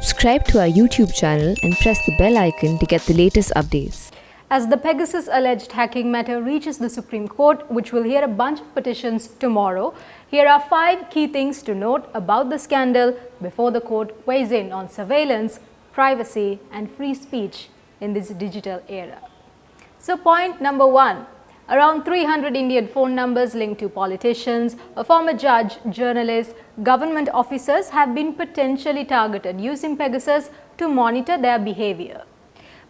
Subscribe to our YouTube channel and press the bell icon to get the latest updates. As the Pegasus alleged hacking matter reaches the Supreme Court, which will hear a bunch of petitions tomorrow, here are 5 key things to note about the scandal before the court weighs in on surveillance, privacy and free speech in this digital era. So point number 1. Around 300 Indian phone numbers linked to politicians, a former judge, journalists, government officers have been potentially targeted using Pegasus to monitor their behavior.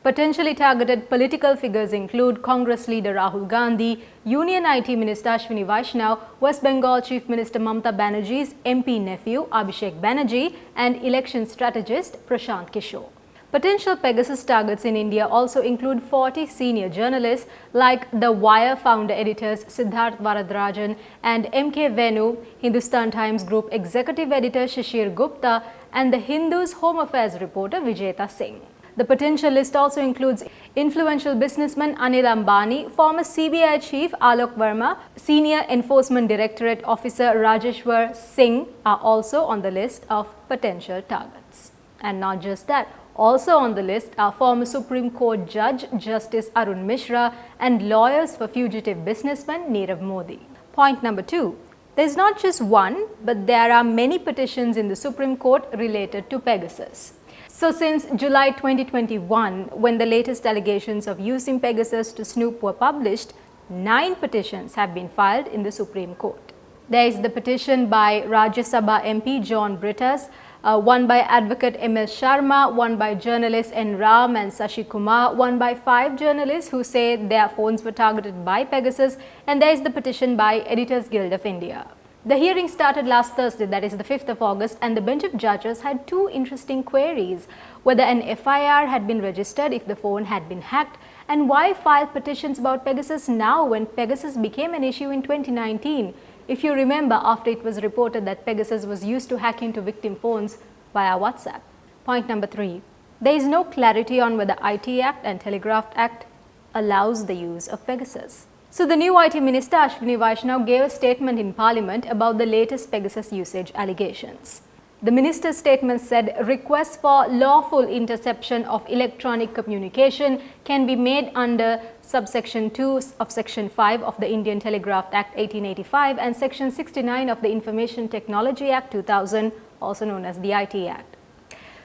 Potentially targeted political figures include Congress leader Rahul Gandhi, Union IT Minister Ashwini Vaishnaw, West Bengal Chief Minister Mamata Banerjee's MP nephew Abhishek Banerjee and election strategist Prashant Kishore. Potential Pegasus targets in India also include 40 senior journalists like The Wire founder editors Siddharth Varadarajan and M.K. Venu, Hindustan Times Group executive editor Shishir Gupta and The Hindu's Home Affairs reporter Vijeta Singh. The potential list also includes influential businessman Anil Ambani, former CBI chief Alok Verma, senior enforcement directorate officer Rajeshwar Singh are also on the list of potential targets. And not just that, also on the list are former Supreme Court Judge Justice Arun Mishra and lawyers for fugitive businessman Nirav Modi. Point number 2. There is not just one, but there are many petitions in the Supreme Court related to Pegasus. So since July 2021, when the latest allegations of using Pegasus to snoop were published, 9 petitions have been filed in the Supreme Court. There is the petition by Rajya Sabha MP John Brittas, one by advocate M.L. Sharma, one by journalists N. Ram and Sashi Kumar, one by 5 journalists who say their phones were targeted by Pegasus, and there is the petition by Editors Guild of India. The hearing started last Thursday, that is the 5th of August, and the bench of judges had 2 interesting queries: whether an FIR had been registered if the phone had been hacked, and why file petitions about Pegasus now when Pegasus became an issue in 2019. If you remember, after it was reported that Pegasus was used to hack into victim phones via WhatsApp. Point number 3. There is no clarity on whether IT Act and Telegraph Act allows the use of Pegasus. So the new IT Minister Ashwini Vaishnaw gave a statement in Parliament about the latest Pegasus usage allegations. The minister's statement said requests for lawful interception of electronic communication can be made under subsection 2 of section 5 of the Indian Telegraph Act 1885 and section 69 of the Information Technology Act 2000, also known as the IT Act.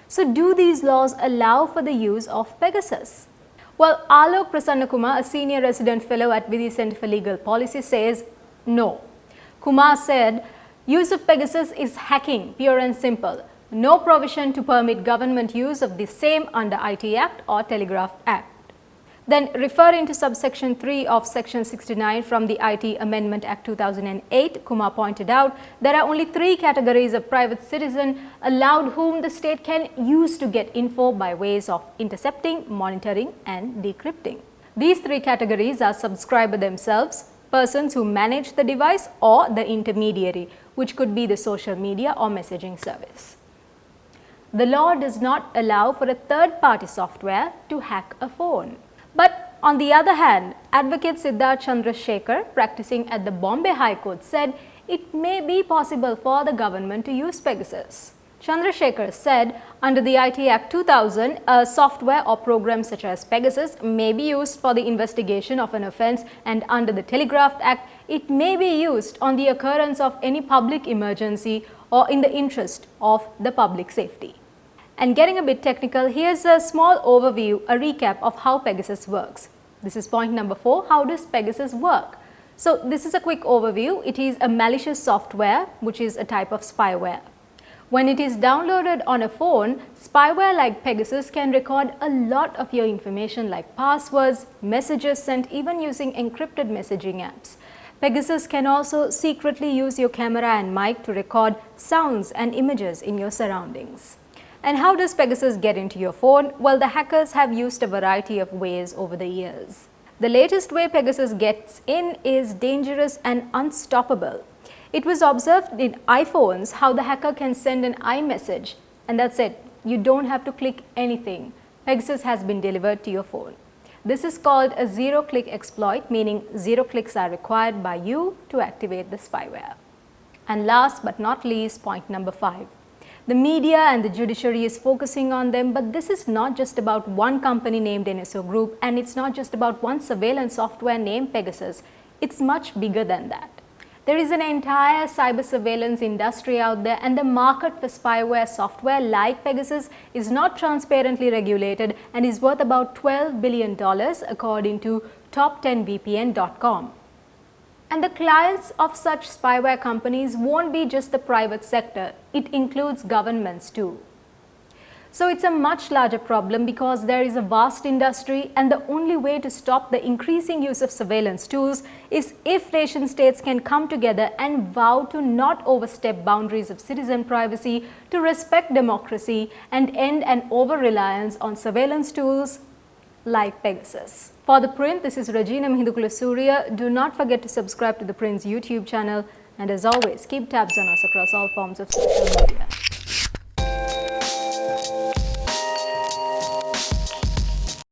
So do these laws allow for the use of Pegasus? Well, Alok Prasanna Kumar, a senior resident fellow at Vidhi Center for Legal Policy, says no. Kumar said, use of Pegasus is hacking, pure and simple. No provision to permit government use of the same under IT Act or Telegraph Act. Then referring to subsection 3 of section 69 from the IT Amendment Act 2008, Kumar pointed out there are only 3 categories of private citizen allowed whom the state can use to get info by ways of intercepting, monitoring and decrypting. These 3 categories are subscriber themselves, persons who manage the device or the intermediary, which could be the social media or messaging service. The law does not allow for a third-party software to hack a phone. But on the other hand, advocate Siddharth Chandrasekhar, practicing at the Bombay High Court, said it may be possible for the government to use Pegasus. Chandrasekhar said under the IT Act 2000, a software or program such as Pegasus may be used for the investigation of an offence, and under the Telegraph Act, it may be used on the occurrence of any public emergency or in the interest of the public safety. And getting a bit technical, here's a small overview, a recap of how Pegasus works. This is point number 4. How does Pegasus work? So this is a quick overview. It is a malicious software, which is a type of spyware. When it is downloaded on a phone, spyware like Pegasus can record a lot of your information like passwords, messages sent even using encrypted messaging apps. Pegasus can also secretly use your camera and mic to record sounds and images in your surroundings. And how does Pegasus get into your phone? Well, the hackers have used a variety of ways over the years. The latest way Pegasus gets in is dangerous and unstoppable. It was observed in iPhones how the hacker can send an iMessage and that's it. You don't have to click anything. Pegasus has been delivered to your phone. This is called a zero-click exploit, meaning 0 clicks are required by you to activate the spyware. And last but not least, point number 5. The media and the judiciary is focusing on them, but this is not just about one company named NSO Group, and it's not just about one surveillance software named Pegasus. It's much bigger than that. There is an entire cyber surveillance industry out there, and the market for spyware software like Pegasus is not transparently regulated and is worth about $12 billion according to top10vpn.com. And the clients of such spyware companies won't be just the private sector, it includes governments too. So it's a much larger problem because there is a vast industry, and the only way to stop the increasing use of surveillance tools is if nation states can come together and vow to not overstep boundaries of citizen privacy, to respect democracy and end an over-reliance on surveillance tools like Pegasus. For The Print, this is Regina Mihindukulasuriya. Do not forget to subscribe to The Print's YouTube channel, and as always, keep tabs on us across all forms of social media.